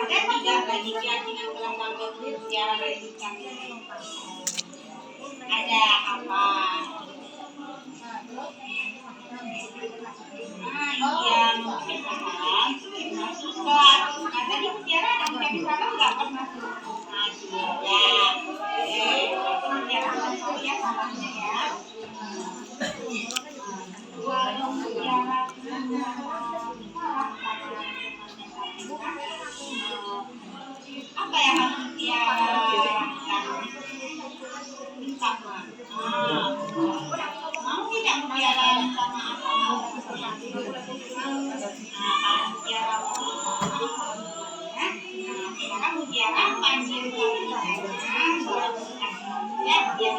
ada tidak lagi keyakinan dalam rangka berziarah dari kami? Ada apa? Iya, paham. Kalau ada di mutiara, kami sana nggak pernah ya. Mutiara tahu ya salahnya ya. Kalau mutiara apa yang harus mutiara lakukan? Sama. Mau tidak mutiara sama apa? Mutiara panjang ya dia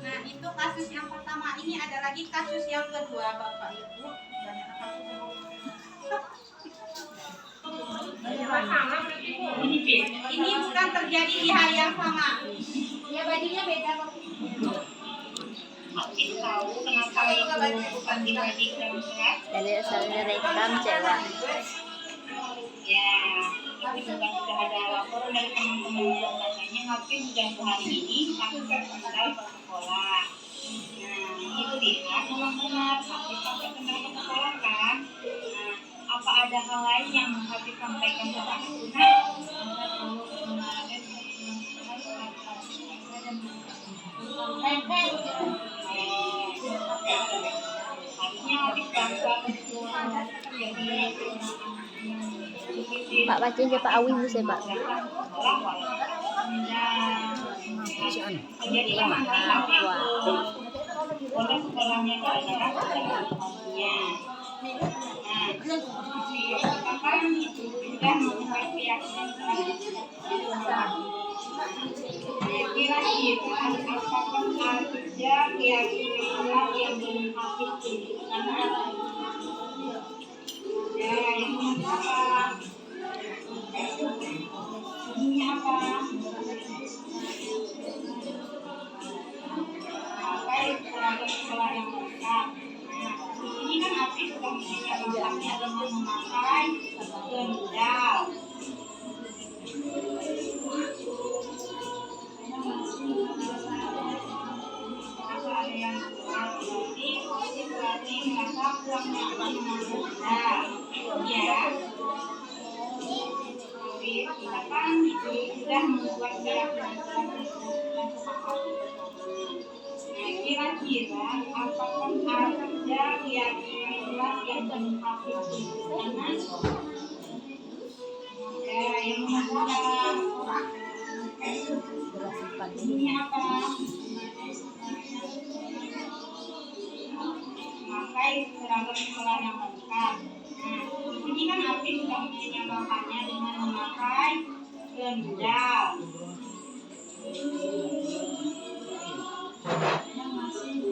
Nah, itu kasus yang pertama. Ini ada lagi kasus yang kedua, Bapak Ibu. Ini bukan terjadi di hari yang sama. Ya, bajunya beda kok. Tahu kenapa itu bukan dibagi keempat? Jadi asalnya rekam cewek. Ya, tapi juga sudah ada laporan dari teman-teman yang katanya Hafiz sudah hari ini akan kembali ke sekolah. Nah, itu lihat memang benar Hafiz sampai kembali ke sekolah kan? Nah, apa ada hal lain yang Hafiz sampaikan ke Pak Guna? Harusnya Hafiz bangga betul. Pak baca aja Pak Awi bisa Pak. Jadi boleh sekolahnya kira-kira apakah ada keyakinan yang menghasilkan ini apa? Sekolah yang lengkap. Ini kan Hafiz sudah menyiapkannya dengan memakai sendal. Ada yang berarti merasa kurang nyaman memakai sendal. Ya. Kita kan sudah membuat gerakan. Kira-kira apakah ada keyakinan yang menghasilkan yang mengatakan ini apa? Memakai seragam sekolah yang lengkap. Nah, ini kan Api sudah menyamakannya dengan memakai sendal. Yang masih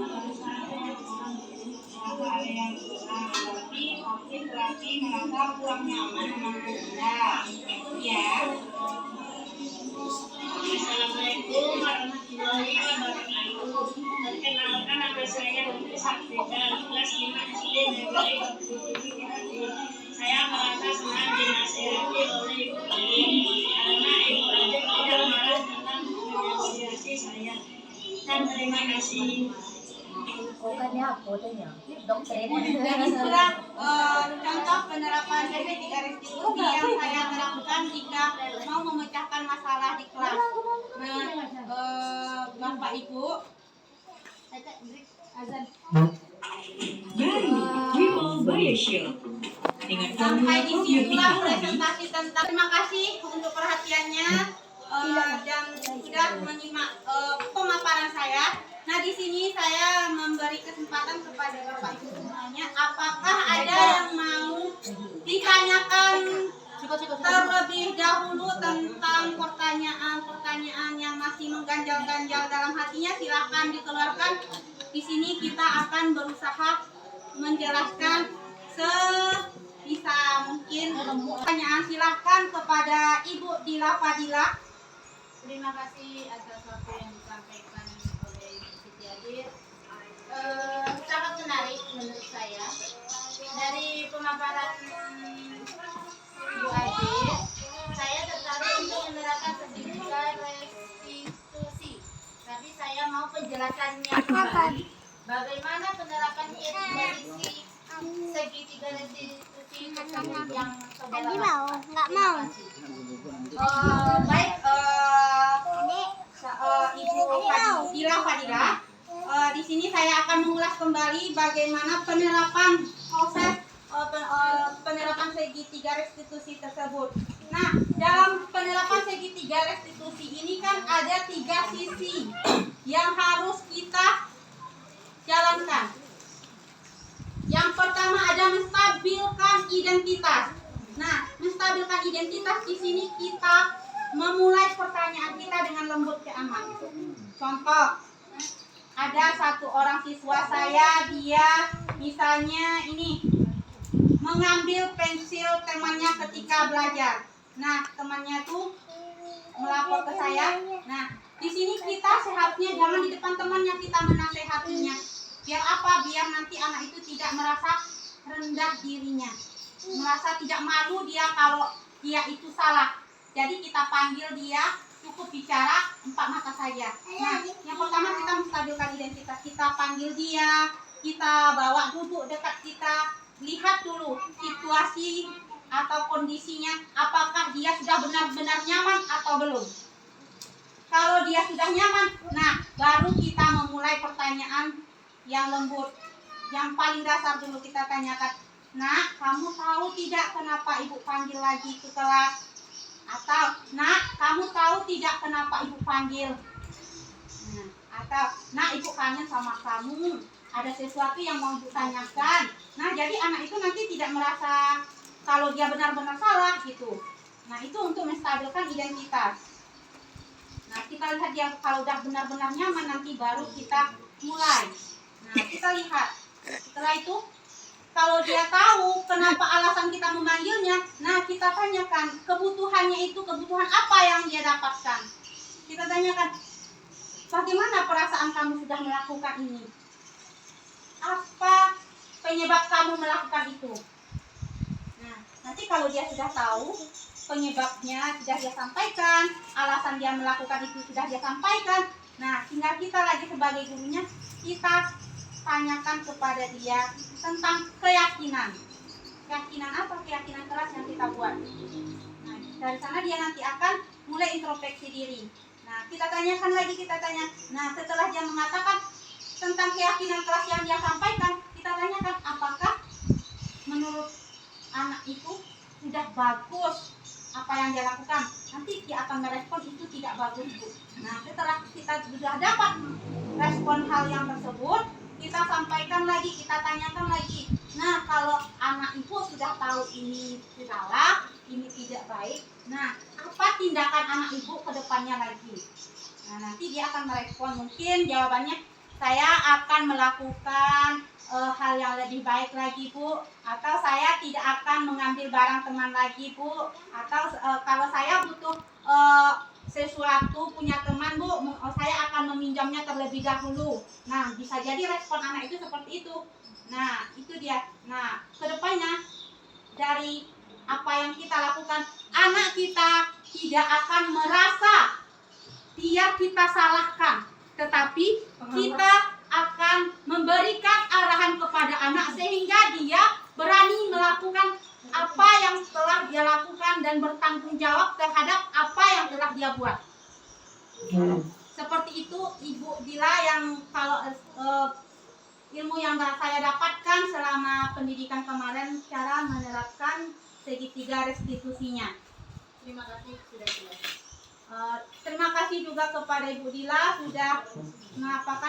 ada yang kurang, berarti mungkin merasa kurang nyaman memakai sendal. Ya. Assalamualaikum warahmatullahi wabarakatuh. Perkenalkan nama saya Putri Sabrina, kelas 5 SD Negeri Bakti. Saya merasa senang dinasihati oleh ibu karena ibu adik tidak marah tentang menasihati saya. Dan terima kasih. Dan itulah contoh penerapan PPT restitusi yang saya terapkan jika mau memecahkan masalah di kelas. Nah, Bapak Ibu, azan. Sampai di situlah presentasi tentang. Terima kasih untuk perhatiannya dan sudah menyimak pemaparan saya. Nah, di sini saya memberi kesempatan kepada Bapak Ibu semuanya, apakah ada yang mau ditanyakan terlebih dahulu tentang pertanyaan-pertanyaan yang masih mengganjal-ganjal dalam hatinya? Silahkan dikeluarkan. Di sini kita akan berusaha menjelaskan sebisa mungkin. Pertanyaan silahkan kepada Ibu Dila Fadila. Terima kasih atas waktu yang disampaikan oleh Ibu Siti Adir. Sangat menarik menurut saya. Dari pemaparan Ibu Adir, saya tertarik untuk menerapkan sertifikat restitusi. Tapi saya mau penjelasannya kembali. Bagaimana penerapan segitiga restitusi tersebut yang saudara lakukan? Nggak mau. Baik, Ibu Dila Fadila. Di sini saya akan mengulas kembali bagaimana penerapan proses penerapan segitiga restitusi tersebut. Nah, dalam penerapan segitiga restitusi ini kan ada 3 sisi yang harus kita jalankan. Yang pertama ada menstabilkan identitas. Nah, menstabilkan identitas di sini kita memulai pertanyaan kita dengan lembut ke amat. Contoh, ada satu orang siswa saya, dia misalnya ini mengambil pensil temannya ketika belajar. Nah, temannya tuh melapor ke saya. Nah, di sini kita seharusnya jangan di depan temannya kita menasehatinya. Biar apa? Biar nanti anak itu tidak merasa rendah dirinya, merasa tidak malu dia kalau dia itu salah. Jadi kita panggil dia, cukup bicara 4 mata saja. Nah, yang pertama kita menstabilkan identitas. Kita panggil dia, kita bawa duduk dekat kita, lihat dulu situasi atau kondisinya, apakah dia sudah benar-benar nyaman atau belum. Kalau dia sudah nyaman, nah baru kita memulai pertanyaan yang lembut. Yang paling dasar dulu kita tanyakan, "Nak, kamu tahu tidak kenapa ibu panggil lagi ke kelas?" Atau, "Nak, kamu tahu tidak kenapa ibu panggil?" Nah, atau, "Nak, ibu kangen sama kamu. Ada sesuatu yang mau ibu tanyakan." Nah, jadi anak itu nanti tidak merasa kalau dia benar-benar salah gitu. Nah, itu untuk menstabilkan identitas. Nah, kita lihat dia kalau udah benar-benar nyaman, nanti baru kita mulai. Nah, kita lihat. Setelah itu, kalau dia tahu kenapa alasan kita memanggilnya, nah kita tanyakan kebutuhannya itu kebutuhan apa yang dia dapatkan. Kita tanyakan, bagaimana perasaan kamu sudah melakukan ini? Apa penyebab kamu melakukan itu? Nah, nanti kalau dia sudah tahu penyebabnya sudah dia sampaikan, alasan dia melakukan itu sudah dia sampaikan. Nah, tinggal kita lagi sebagai gurunya, kita tanyakan kepada dia tentang keyakinan. Keyakinan apa? Keyakinan keras yang kita buat. Nah, dari sana dia nanti akan mulai introspeksi diri. Nah, kita tanyakan lagi, kita tanya. Nah, setelah dia mengatakan tentang keyakinan keras yang dia sampaikan, kita tanyakan apakah menurut anak itu sudah bagus apa yang dia lakukan. Nanti dia akan merespon itu tidak bagus, Bu. Nah, setelah kita sudah dapat respon hal yang tersebut, kita sampaikan lagi, kita tanyakan lagi. Nah, kalau anak anak ibu ke depannya lagi. Nah, nanti dia akan merespon, mungkin jawabannya saya akan melakukan hal yang lebih baik lagi Bu, atau saya tidak akan mengambil barang teman lagi Bu, atau kalau saya butuh sesuatu punya teman Bu, saya akan meminjamnya terlebih dahulu. Nah, bisa jadi respon anak itu seperti itu. Nah, itu dia. Nah, kedepannya dari apa yang kita lakukan, anak kita tidak akan merasa dia kita salahkan, tetapi kita akan memberikan arahan kepada anak sehingga dia berani melakukan apa yang telah dia lakukan dan bertanggung jawab terhadap apa yang telah dia buat. Seperti itu Ibu Dila, yang kalau ilmu yang saya dapatkan selama pendidikan kemarin, cara menerapkan segitiga restitusinya. Terima kasih sudah jelas. Terima kasih juga kepada Ibu Dila sudah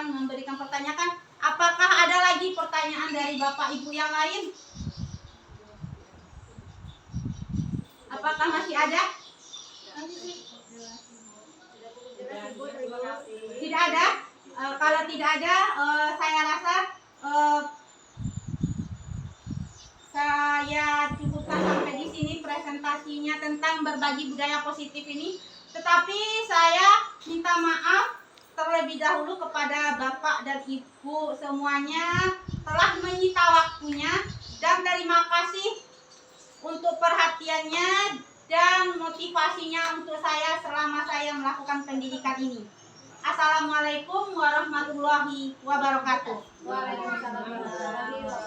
memberikan pertanyaan. Apakah ada lagi pertanyaan dari Bapak Ibu yang lain? Apakah masih ada? Tidak ada? Kalau tidak ada, saya rasa saya cukupkan sampai di sini presentasinya tentang berbagi budaya positif ini. Tetapi saya minta maaf terlebih dahulu kepada Bapak dan Ibu semuanya telah menyita waktunya, dan terima kasih untuk perhatiannya dan motivasinya untuk saya selama saya melakukan pendidikan ini. Assalamualaikum warahmatullahi wabarakatuh. Waalaikumsalam warahmatullahi wabarakatuh.